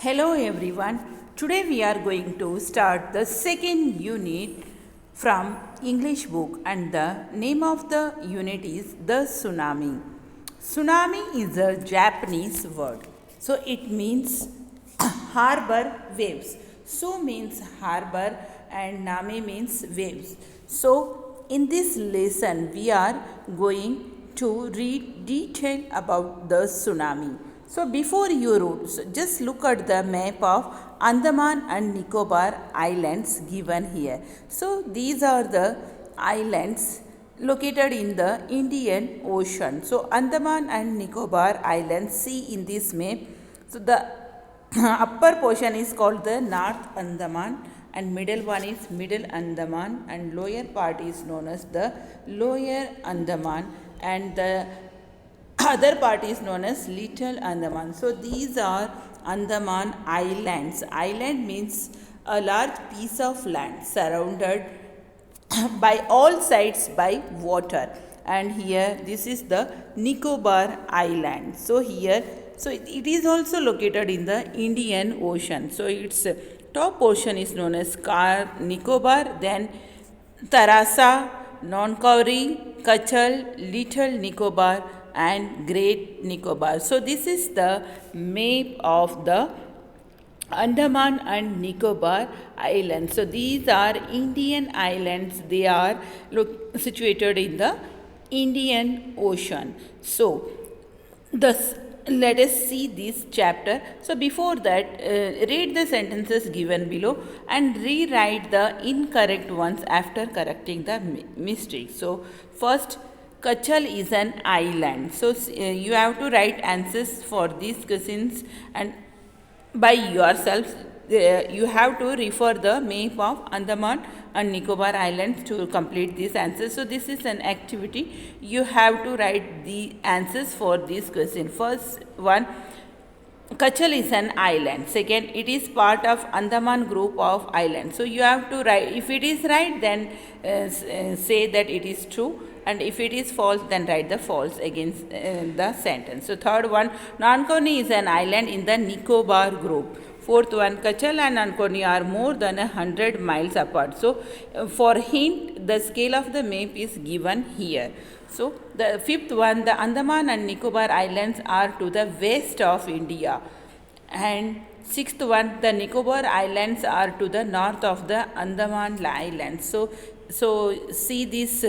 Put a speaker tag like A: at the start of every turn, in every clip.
A: Hello everyone. Today we are going to start the second unit from English book and the name of the unit is the tsunami. Tsunami is a Japanese word. So it means harbor waves. Su means harbor and nami means waves. So in this lesson we are going to read detail about the tsunami. So before you read, just look at the map of Andaman and Nicobar Islands given here. So these are the islands located in the Indian Ocean. So Andaman and Nicobar Islands, see in this map. So the upper portion is called the North Andaman and middle one is Middle Andaman and lower part is known as the Lower Andaman and the other part is known as Little Andaman. So these are Andaman Islands. Island means a large piece of land surrounded by all sides by water. And here this is the Nicobar Island. So here, so it is also located in the Indian Ocean. So its top portion is known as Nicobar, then Tarasa, Nonkauri, Kachal, Little Nicobar and Great Nicobar. So this is the map of the Andaman and Nicobar Islands. So these are Indian islands. They are situated in the Indian Ocean. So thus let us see this chapter. So before that, read the sentences given below and rewrite the incorrect ones after correcting the mistakes. So first, Kachal is an island. So you have to write answers for these questions and by yourself. You have to refer the map of Andaman and Nicobar Islands to complete these answers. So this is an activity. You have to write the answers for this question. First one, Kachal is an island. Second, it is part of Andaman group of islands. So you have to write, if it is right then say that it is true, and if it is false then write the false against the sentence. So third one, Nankoni is an island in the Nicobar group. Fourth one, Kachal and Nankoni are more than 100 miles apart. So for hint, the scale of the map is given here. So the fifth one, the Andaman and Nicobar Islands are to the west of India. And sixth one, the Nicobar Islands are to the north of the Andaman Islands. So see this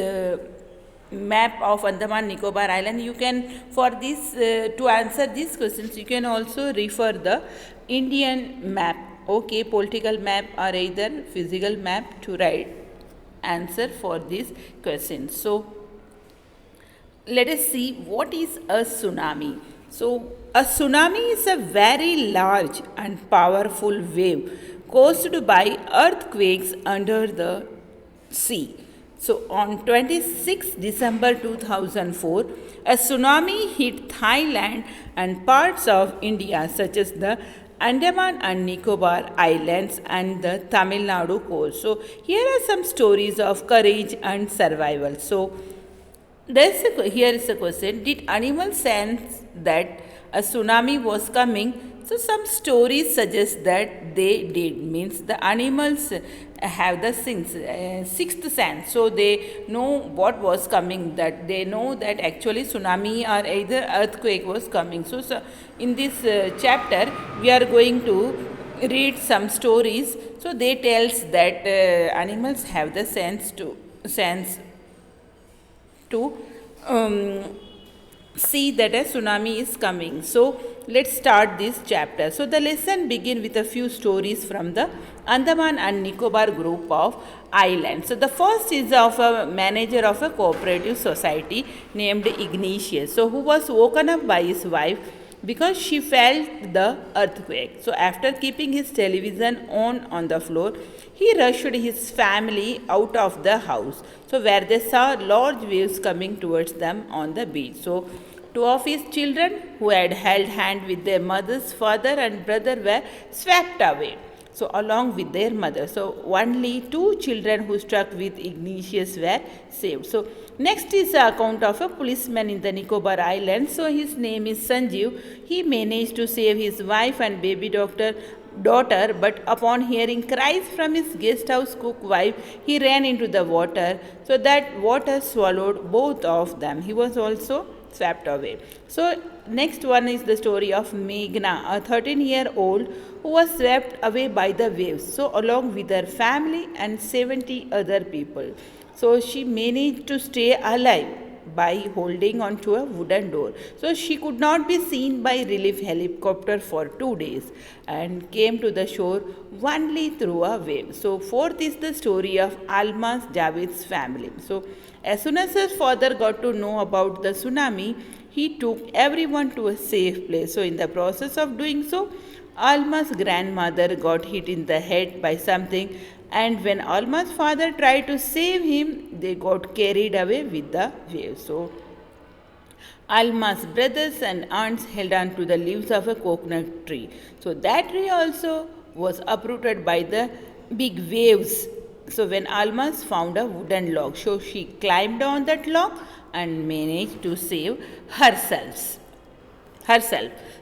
A: map of Andaman Nicobar Island. You can, for this to answer these questions, you can also refer the Indian map, okay, political map or either physical map to write answer for these questions. So let us see what is a tsunami. So a tsunami is a very large and powerful wave caused by earthquakes under the sea. So on 26 December 2004, a tsunami hit Thailand and parts of India such as the Andaman and Nicobar Islands and the Tamil Nadu coast. So here are some stories of courage and survival. So here is a question, did animals sense that a tsunami was coming? So some stories suggest that they did, means the animals have the sixth sense, so they know what was coming, that they know that actually tsunami or either earthquake was coming. So in this chapter we are going to read some stories. So they tells that animals have the sense to see that a tsunami is coming. So let's start this chapter. So the lesson begin with a few stories from the Andaman and Nicobar group of islands. So the first is of a manager of a cooperative society named Ignatius, so who was woken up by his wife because she felt the earthquake. So after keeping his television on the floor, he rushed his family out of the house, so where they saw large waves coming towards them on the beach. So two of his children who had held hand with their mother's father and brother were swept away. so along with their mother. So only two children who struck with Ignatius were saved. So next is the account of a policeman in the Nicobar Islands. So his name is Sanjeev. He managed to save his wife and baby daughter, but upon hearing cries from his guest house cook wife, he ran into the water. So that water swallowed both of them. He was also swept away. So next one is the story of Meghna, a 13-year-old who was swept away by the waves. So along with her family and 70 other people. So she managed to stay alive by holding on to a wooden door. So she could not be seen by relief helicopter for 2 days and came to the shore only through a wave. So fourth is the story of Almas Javed's family. So as soon as her father got to know about the tsunami, he took everyone to a safe place. So in the process of doing so, Alma's grandmother got hit in the head by something, and when Alma's father tried to save him, they got carried away with the waves. So Alma's brothers and aunts held on to the leaves of a coconut tree. So that tree also was uprooted by the big waves. So when Almas found a wooden log, so she climbed on that log and managed to save herself.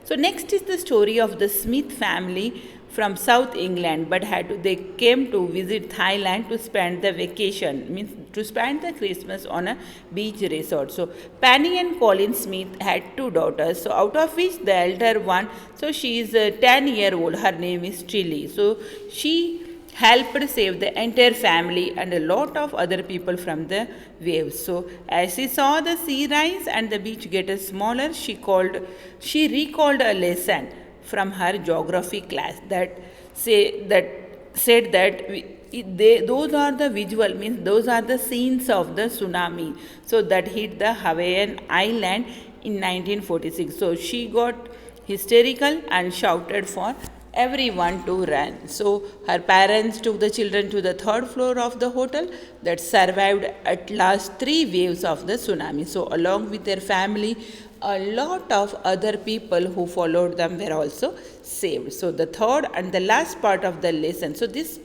A: So next is the story of the Smith family from South England, but they came to visit Thailand to spend the vacation, means to spend the Christmas on a beach resort. So Penny and Colin Smith had two daughters, so out of which the elder one, so she is a 10-year-old, her name is Chili. So she helped save the entire family and a lot of other people from the waves. So as she saw the sea rise and the beach get smaller, she recalled a lesson from her geography class that said that those are the visual, means those are the scenes of the tsunami, so that hit the Hawaiian island in 1946. So she got hysterical and shouted for everyone to run. So her parents took the children to the third floor of the hotel that survived at last 3 waves of the tsunami. So along with their family, a lot of other people who followed them were also saved. So the third and the last part of the lesson, so this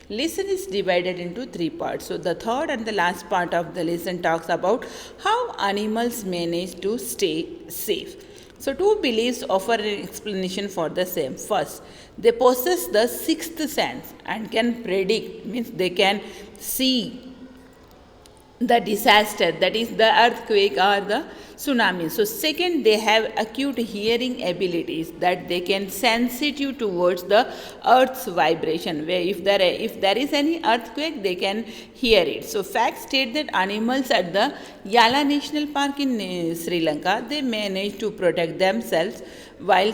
A: lesson is divided into 3 parts. So the third and the last part of the lesson talks about how animals manage to stay safe. So two beliefs offer an explanation for the same. First, they possess the sixth sense and can predict, means they can see the disaster, that is the earthquake or the tsunami. So second, they have acute hearing abilities, that they can sensitive towards the earth's vibration, where if there is any earthquake, they can hear it. So facts state that animals at the Yala National Park in Sri Lanka, they managed to protect themselves while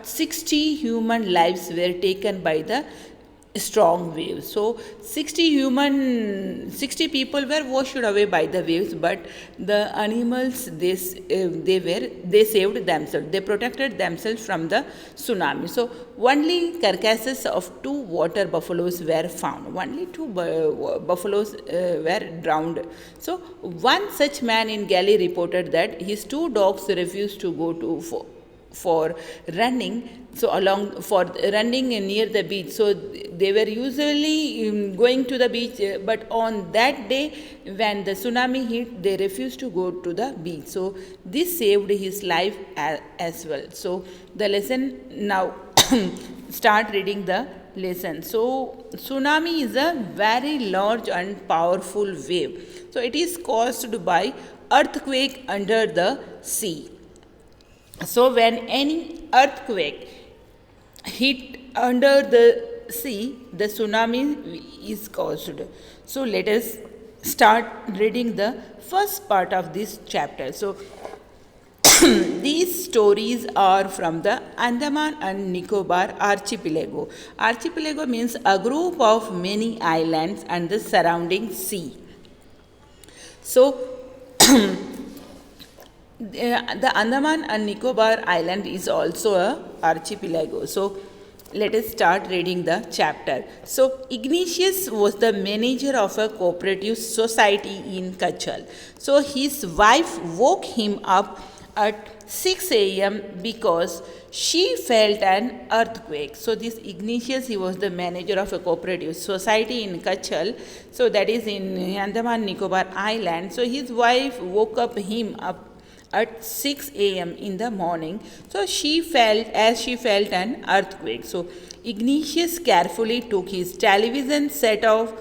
A: 60 human lives were taken by the strong waves. So 60 people were washed away by the waves, but the animals they saved themselves, they protected themselves from the tsunami. So only carcasses of 2 water buffaloes were found, only 2 buffaloes were drowned. So one such man in Galley reported that his 2 dogs refused to go for running near the beach. So they were usually going to the beach, but on that day when the tsunami hit, they refused to go to the beach. So this saved his life as well. So the lesson now, start reading the lesson. So tsunami is a very large and powerful wave. So it is caused by earthquake under the sea. So when any earthquake hit under the sea, the tsunami is caused. So let us start reading the first part of this chapter. So these stories are from the Andaman and Nicobar archipelago. Archipelago means a group of many islands and the surrounding sea. So the Andaman and Nicobar island is also a archipelago. So let us start reading the chapter. So Ignatius was the manager of a cooperative society in Kachal. So his wife woke him up at 6 a.m. because she felt an earthquake. So this Ignatius, he was the manager of a cooperative society in Kachal, so that is in Andaman Nicobar Island. So his wife woke up him up at 6 a.m. in the morning. So she felt an earthquake. So Ignatius carefully took his television set off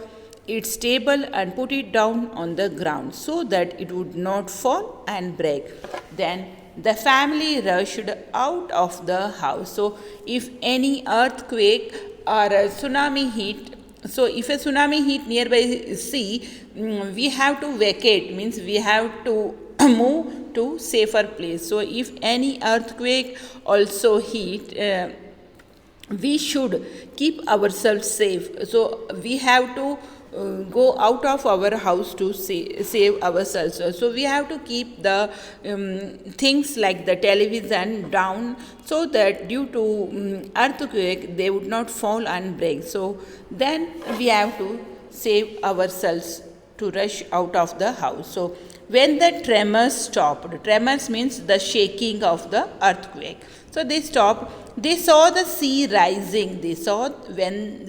A: its table and put it down on the ground so that it would not fall and break. Then the family rushed out of the house. So if any earthquake or a tsunami hit, so if a tsunami hit nearby sea, we have to vacate, means we have to move to safer place. So if any earthquake also hit, we should keep ourselves safe. So we have to go out of our house to save ourselves. So we have to keep the things like the television down, so that due to earthquake they would not fall and break. So then we have to save ourselves to rush out of the house. So when the tremors stopped, tremors means the shaking of the earthquake. So they stopped. They saw the sea rising. They saw when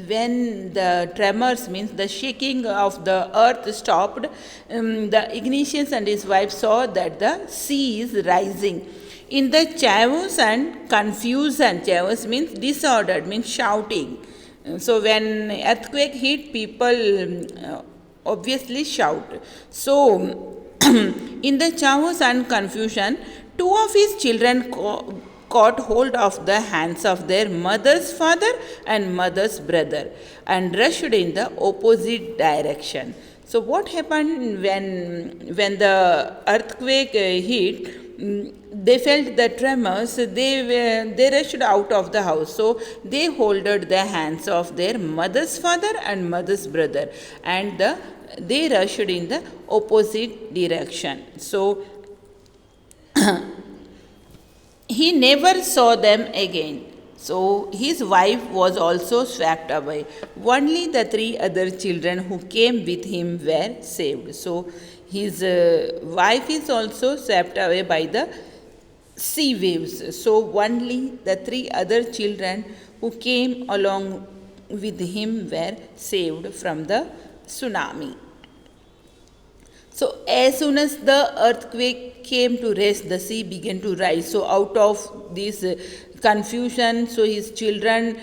A: the tremors means the shaking of the earth stopped. The Ignatius and his wife saw that the sea is rising. In the chaos and confusion, chaos means disordered, means shouting. So when earthquake hit, people obviously shout. So in the chaos and confusion, two of his children caught hold of the hands of their mother's father and mother's brother and rushed in the opposite direction. So what happened when the earthquake hit? They felt the tremors. They rushed out of the house. So they holded the hands of their mother's father and mother's brother, and they rushed in the opposite direction. So he never saw them again. So his wife was also swept away. Only the three other children who came with him were saved. So his wife is also swept away by the sea waves. So only the three other children who came along with him were saved from the tsunami. So as soon as the earthquake came to rest, the sea began to rise. So out of this confusion, so his children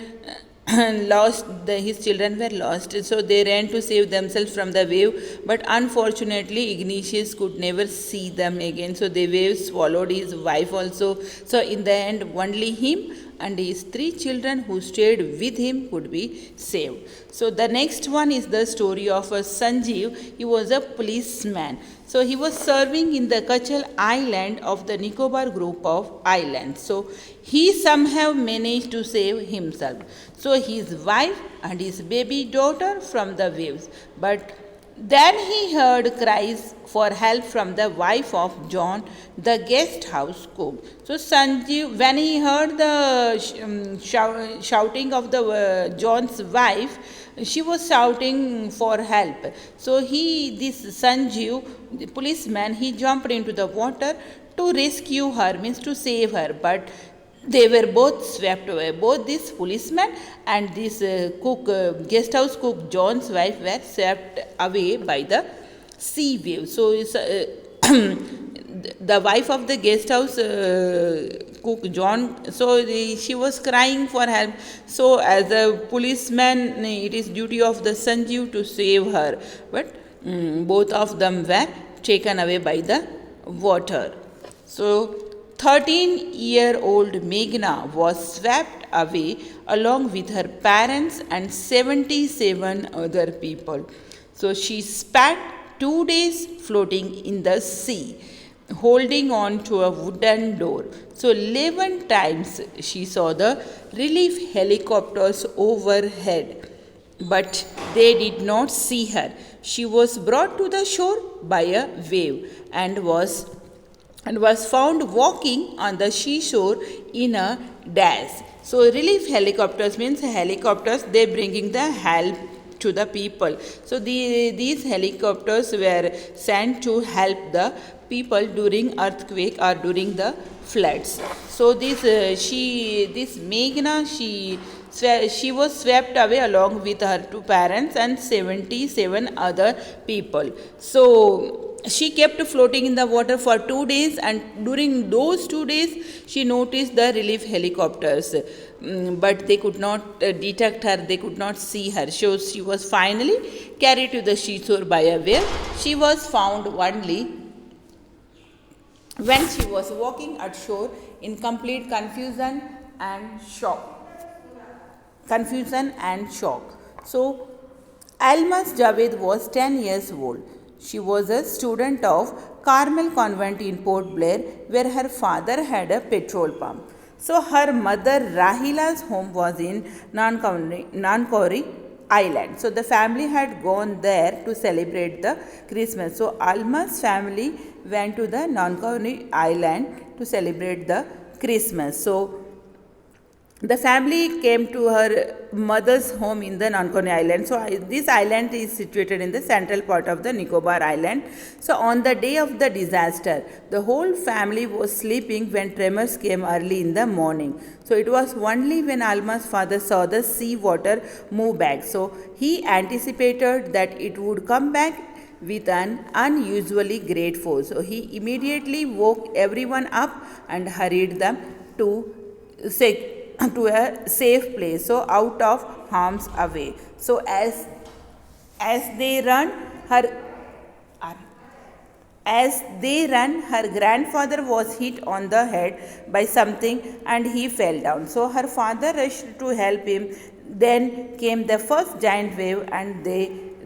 A: his children were lost. So they ran to save themselves from the wave. But unfortunately, Ignatius could never see them again. So the wave swallowed his wife also. So in the end, only him and his three children who stayed with him could be saved. So the next one is the story of Sanjeev. He was a policeman. So he was serving in the Kachal island of the Nicobar group of islands. So he somehow managed to save himself. So his wife and his baby daughter from the waves. But then he heard cries for help from the wife of John, the guest house cook. So Sanjeev, when he heard the shouting of the John's wife, she was shouting for help. So this Sanjeev, the policeman, he jumped into the water to rescue her, means to save her. But they were both swept away. Both this policeman and this guest house cook, John's wife, were swept away by the sea wave. So the wife of the guest house cook, John, so she was crying for help. So as a policeman, it is duty of the Sanjeev to save her. But both of them were taken away by the water. So 13-year-old Meghna was swept away along with her parents and 77 other people. So she spent 2 days floating in the sea, holding on to a wooden door. So 11 times she saw the relief helicopters overhead, but they did not see her. She was brought to the shore by a wave and was found walking on the seashore in a daze. So relief helicopters means helicopters, they bringing the help to the people. So these helicopters were sent to help the people during earthquake or during the floods. So this Meghna, she was swept away along with her two parents and 77 other people. So she kept floating in the water for 2 days, and during those 2 days she noticed the relief helicopters. But they could not detect her, they could not see her. So she was finally carried to the seashore by a whale. She was found only when she was walking at shore in complete confusion and shock. So Almas Javed was 10 years old. She was a student of Carmel Convent in Port Blair, where her father had a petrol pump. So her mother Rahila's home was in Nancowry Island. So the family had gone there to celebrate the Christmas. So Alma's family went to the Nancowry Island to celebrate the Christmas. So the family came to her mother's home in the Nancowry Island. So this island is situated in the central part of the Nicobar Island. So on the day of the disaster, the whole family was sleeping when tremors came early in the morning. So it was only when Alma's father saw the sea water move back. So he anticipated that it would come back with an unusually great force. So he immediately woke everyone up and hurried them to a safe place, so out of harm's way. So as they run, her grandfather was hit on the head by something and he fell down. So her father rushed to help him. Then came the first giant wave and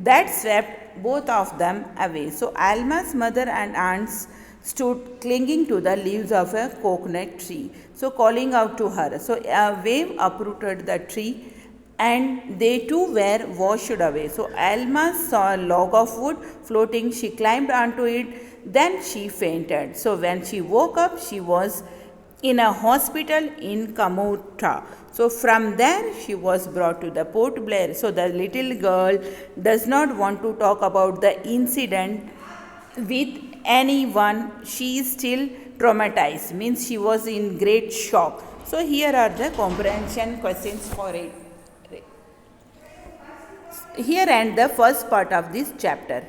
A: that swept both of them away. So Alma's mother and aunts stood clinging to the leaves of a coconut tree, so calling out to her. So a wave uprooted the tree and they too were washed away. So Alma saw a log of wood floating. She climbed onto it. Then she fainted. So when she woke up, she was in a hospital in Kamota. So from there she was brought to the Port Blair. So the little girl does not want to talk about the incident with anyone. She is still traumatized, means she was in great shock. So here are the comprehension questions for it. Here end the first part of this chapter.